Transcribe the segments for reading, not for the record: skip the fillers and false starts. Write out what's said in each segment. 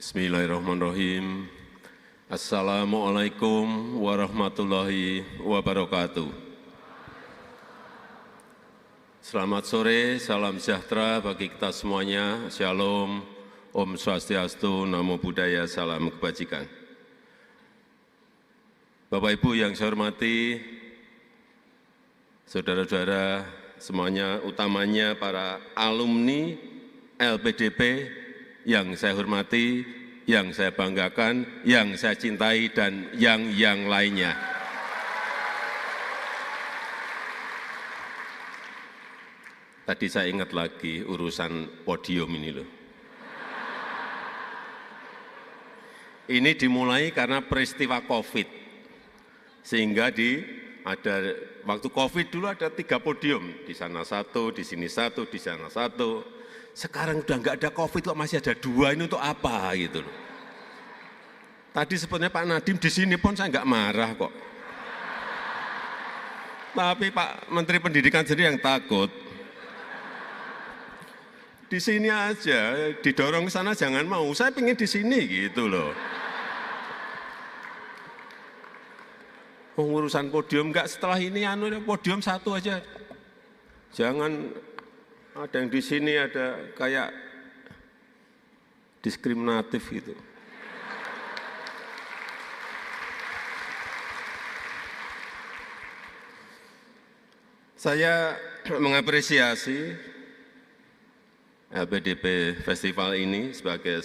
Bismillahirrahmanirrahim. Assalamualaikum warahmatullahi wabarakatuh. Selamat sore, salam sejahtera bagi kita semuanya. Shalom, Om Swastiastu, Namo Buddhaya, salam kebajikan. Bapak Ibu yang saya hormati, saudara-saudara semuanya, utamanya para alumni LPDP yang saya hormati, yang saya banggakan, yang saya cintai, dan yang lainnya. Tadi saya ingat lagi urusan podium ini loh. Ini dimulai karena peristiwa COVID, sehingga ada waktu COVID dulu ada 3 podium, di sana 1, di sini 1, di sana 1. Sekarang udah nggak ada COVID kok masih ada 2, ini untuk apa gitu loh. Tadi sebetulnya Pak Nadiem di sini pun saya nggak marah kok. Tapi Pak Menteri Pendidikan sendiri yang takut. Di sini aja, didorong ke sana jangan mau, saya pengen di sini gitu loh. Urusan podium enggak, setelah ini podium 1 aja. Jangan ada yang di sini ada kayak diskriminatif gitu. Saya mengapresiasi LPDP Festival ini sebagai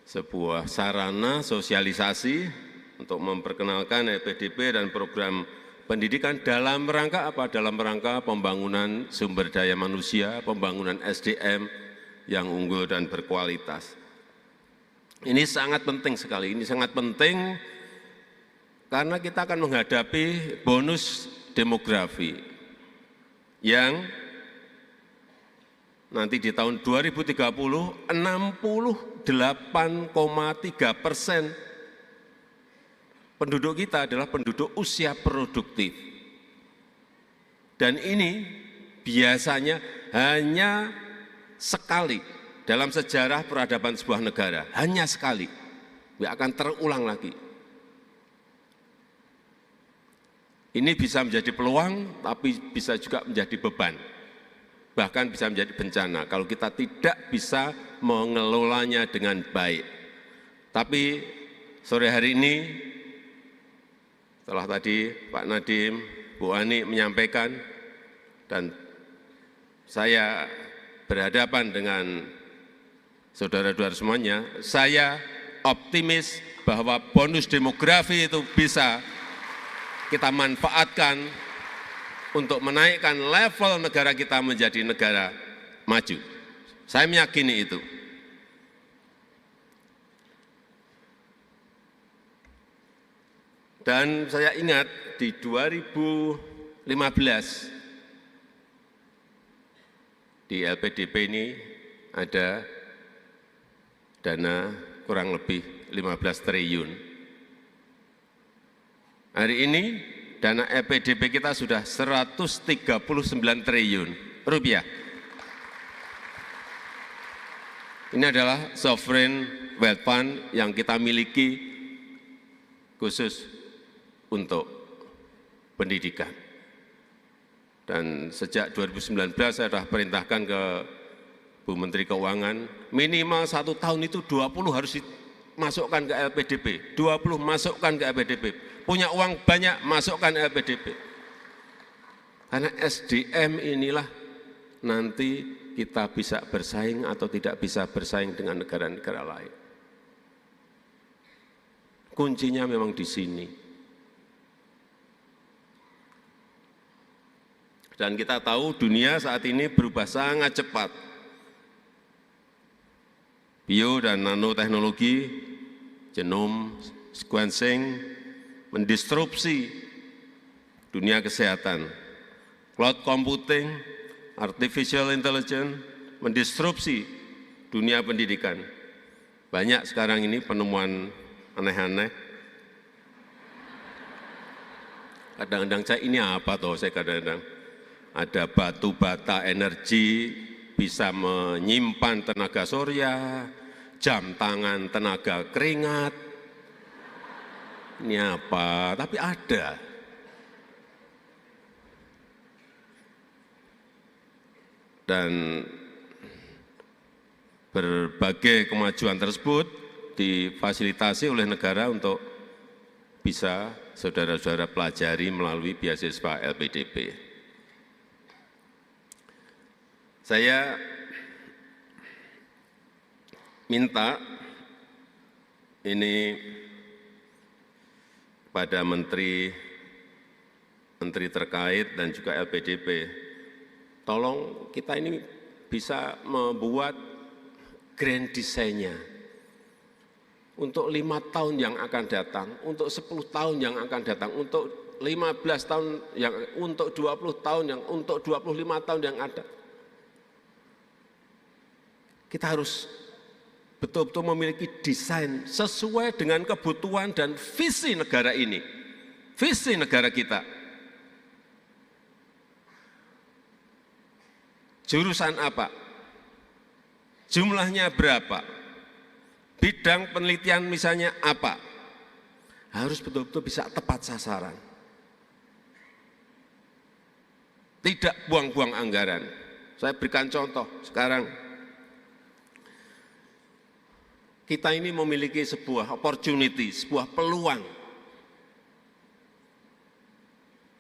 sebuah sarana sosialisasi untuk memperkenalkan LPDP dan program pendidikan dalam rangka apa? Dalam rangka pembangunan sumber daya manusia, pembangunan SDM yang unggul dan berkualitas. Ini sangat penting sekali, ini sangat penting karena kita akan menghadapi bonus demografi yang nanti di tahun 2030 68,3% penduduk kita adalah penduduk usia produktif. Dan ini biasanya hanya sekali dalam sejarah peradaban sebuah negara. Hanya sekali. Tidak akan terulang lagi. Ini bisa menjadi peluang, tapi bisa juga menjadi beban. Bahkan bisa menjadi bencana kalau kita tidak bisa mengelolanya dengan baik. Tapi sore hari ini, setelah tadi Pak Nadiem, Bu Ani menyampaikan, dan saya berhadapan dengan saudara-saudara semuanya, saya optimis bahwa bonus demografi itu bisa kita manfaatkan untuk menaikkan level negara kita menjadi negara maju. Saya meyakini itu. Dan saya ingat di 2015 di LPDP ini ada dana kurang lebih 15 triliun. Hari ini dana LPDP kita sudah 139 triliun rupiah. Ini adalah sovereign wealth fund yang kita miliki khusus untuk pendidikan. Dan sejak 2019 saya sudah perintahkan ke Bu Menteri Keuangan, minimal 1 tahun itu 20 harus dimasukkan ke LPDP, 20 masukkan ke LPDP. Punya uang banyak, masukkan LPDP. Karena SDM inilah nanti kita bisa bersaing atau tidak bisa bersaing dengan negara-negara lain. Kuncinya memang di sini. Dan kita tahu dunia saat ini berubah sangat cepat. Bio dan nanoteknologi, genome sequencing, mendisrupsi dunia kesehatan. Cloud computing, artificial intelligence, mendisrupsi dunia pendidikan. Banyak sekarang ini penemuan aneh-aneh. Kadang-kadang saya ini apa toh, saya kadang-kadang ada batu bata energi, bisa menyimpan tenaga surya, jam tangan, tenaga, keringat. Ini apa? Tapi ada. Dan berbagai kemajuan tersebut difasilitasi oleh negara untuk bisa saudara-saudara pelajari melalui beasiswa LPDP. Saya minta ini pada menteri terkait dan juga LPDP, tolong kita ini bisa membuat grand design-nya untuk 5 tahun yang akan datang, untuk 10 tahun yang akan datang, untuk 15 tahun, untuk 20 tahun, untuk 25 tahun yang ada. Kita harus betul-betul memiliki desain sesuai dengan kebutuhan dan visi negara ini, visi negara kita. Jurusan apa? Jumlahnya berapa? Bidang penelitian misalnya apa? Harus betul-betul bisa tepat sasaran. Tidak buang-buang anggaran. Saya berikan contoh sekarang. Kita ini memiliki sebuah opportunity, sebuah peluang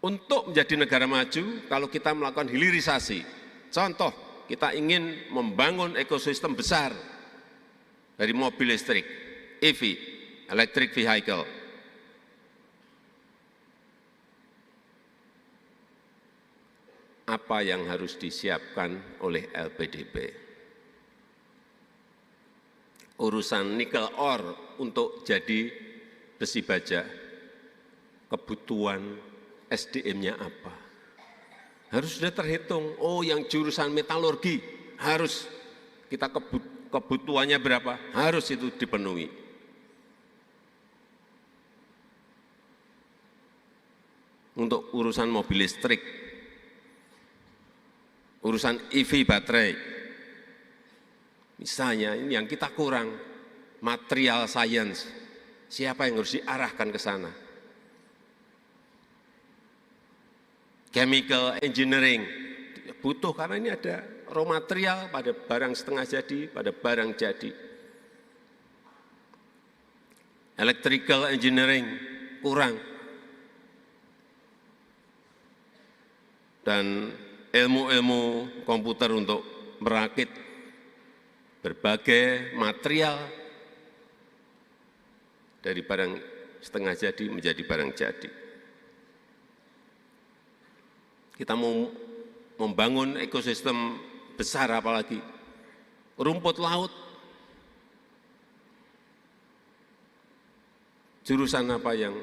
untuk menjadi negara maju kalau kita melakukan hilirisasi. Contoh, kita ingin membangun ekosistem besar dari mobil listrik, EV, electric vehicle. Apa yang harus disiapkan oleh LPDP? Urusan nikel ore untuk jadi besi baja, kebutuhan SDM-nya apa? Harus sudah terhitung, oh yang jurusan metalurgi harus kita kebutuhannya berapa, harus itu dipenuhi. Untuk urusan mobil listrik, urusan EV baterai, misalnya ini yang kita kurang, material science, siapa yang harus diarahkan ke sana? Chemical engineering, butuh karena ini ada raw material pada barang setengah jadi, pada barang jadi. Electrical engineering, kurang. Dan ilmu-ilmu komputer untuk merakit berbagai material dari barang setengah jadi menjadi barang jadi. Kita mau membangun ekosistem besar apalagi, rumput laut, jurusan apa yang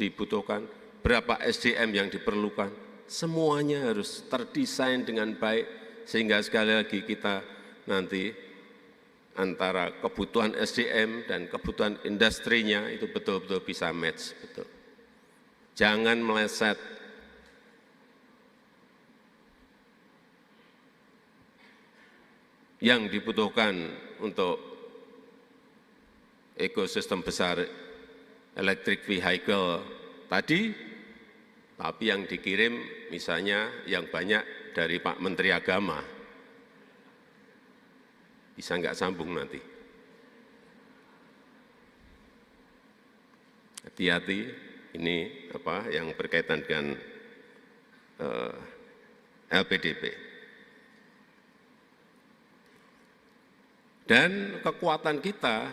dibutuhkan, berapa SDM yang diperlukan, semuanya harus terdesain dengan baik sehingga sekali lagi kita nanti antara kebutuhan SDM dan kebutuhan industrinya itu betul-betul bisa match, betul. Jangan meleset. Yang dibutuhkan untuk ekosistem besar electric vehicle tadi, tapi yang dikirim misalnya yang banyak dari Pak Menteri Agama, bisa nggak sambung nanti. Hati-hati, ini apa yang berkaitan dengan LPDP. Dan kekuatan kita,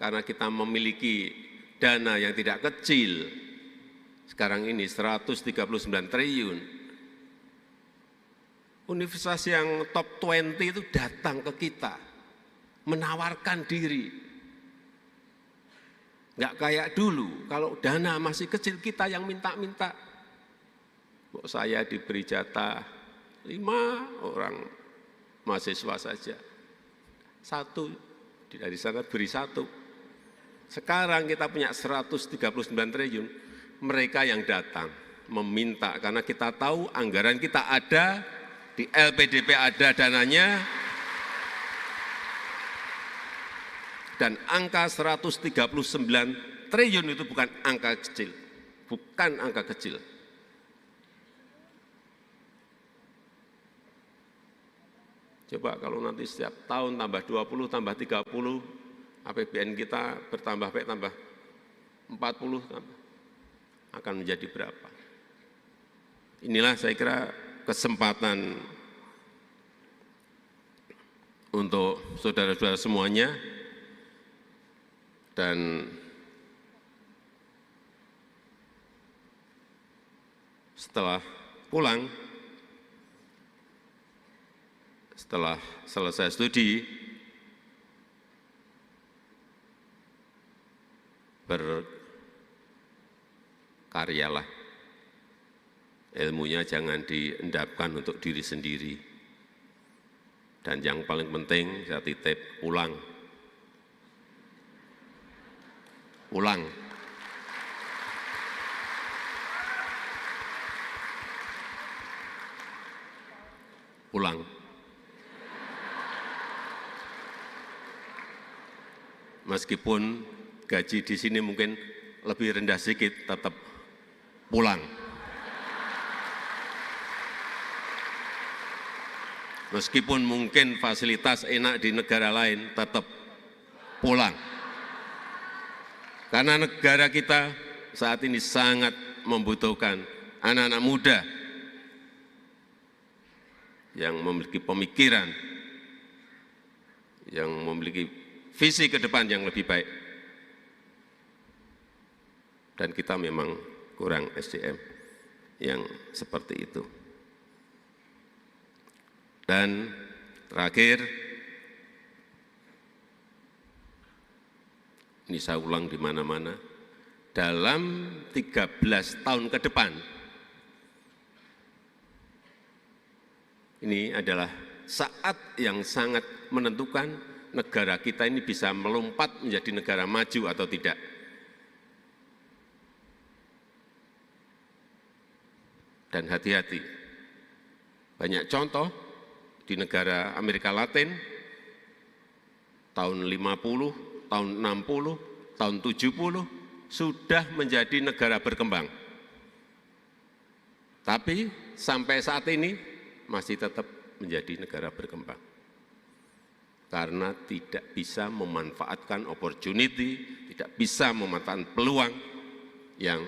karena kita memiliki dana yang tidak kecil, sekarang ini 139 triliun, universitas yang top 20 itu datang ke kita, menawarkan diri. Nggak kayak dulu, kalau dana masih kecil kita yang minta-minta. Kok saya diberi jatah 5 orang mahasiswa saja. 1, dari sana beri 1. Sekarang kita punya 139 triliun, mereka yang datang meminta karena kita tahu anggaran kita ada, di LPDP ada dananya, Dan angka 139 triliun itu bukan angka kecil, bukan angka kecil. Coba kalau nanti setiap tahun tambah 20, tambah 30, APBN kita bertambah tambah 40, akan menjadi berapa? Inilah saya kira kesempatan untuk saudara-saudara semuanya, dan setelah pulang, setelah selesai studi, berkaryalah. Ilmunya jangan diendapkan untuk diri sendiri. Dan yang paling penting, saya titip, pulang. Pulang. Pulang. Meskipun gaji di sini mungkin lebih rendah sedikit, tetap pulang. Meskipun mungkin fasilitas enak di negara lain, tetap pulang. Karena negara kita saat ini sangat membutuhkan anak-anak muda yang memiliki pemikiran, yang memiliki visi ke depan yang lebih baik. Dan kita memang kurang SDM yang seperti itu. Dan terakhir, ini saya ulang di mana-mana, dalam 13 tahun ke depan, ini adalah saat yang sangat menentukan negara kita ini bisa melompat menjadi negara maju atau tidak. Dan hati-hati, banyak contoh di negara Amerika Latin, tahun 50, tahun 60, tahun 70, sudah menjadi negara berkembang. Tapi sampai saat ini masih tetap menjadi negara berkembang. Karena tidak bisa memanfaatkan opportunity, tidak bisa memanfaatkan peluang yang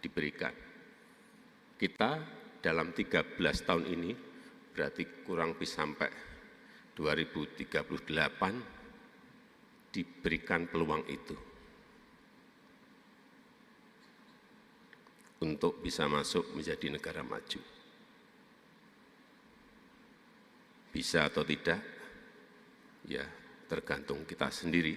diberikan. Kita dalam 13 tahun ini berarti kurang lebih sampai 2038 diberikan peluang itu untuk bisa masuk menjadi negara maju. Bisa atau tidak, ya tergantung kita sendiri.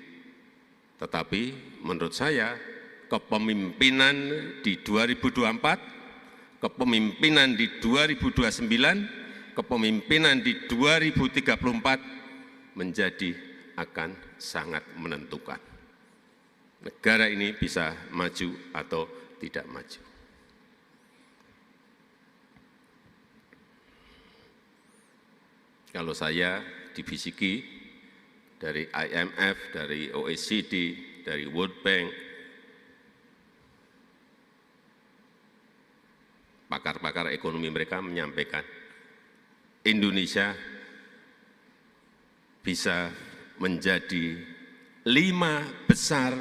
Tetapi menurut saya kepemimpinan di 2024, kepemimpinan di 2029, kepemimpinan di 2034 menjadi akan sangat menentukan. Negara ini bisa maju atau tidak maju. Kalau saya dibisiki dari IMF, dari OECD, dari World Bank, pakar-pakar ekonomi mereka menyampaikan, Indonesia bisa menjadi 5 besar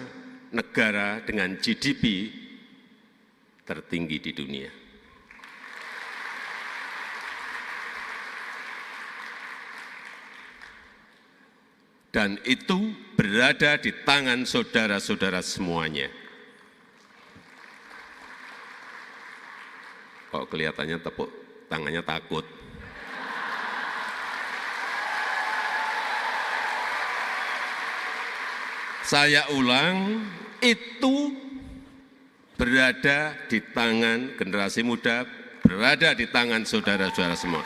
negara dengan GDP tertinggi di dunia. Dan itu berada di tangan saudara-saudara semuanya. Kok kelihatannya tepuk tangannya takut. Saya ulang, itu berada di tangan generasi muda, berada di tangan saudara-saudara semua.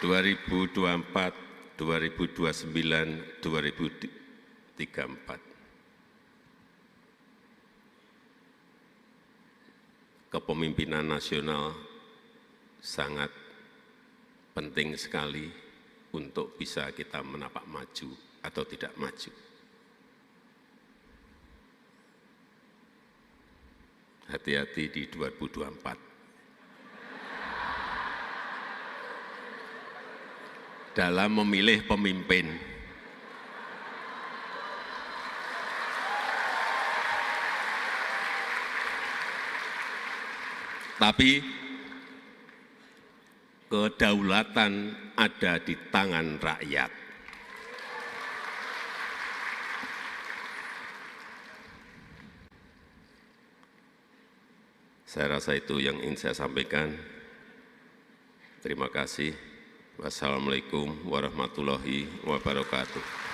(2024, 2029, 2034). Kepemimpinan nasional sangat penting sekali untuk bisa kita menapak maju atau tidak maju. Hati-hati di 2024. Dalam memilih pemimpin. Tapi kedaulatan ada di tangan rakyat. Saya rasa itu yang ingin saya sampaikan. Terima kasih. Wassalamualaikum warahmatullahi wabarakatuh.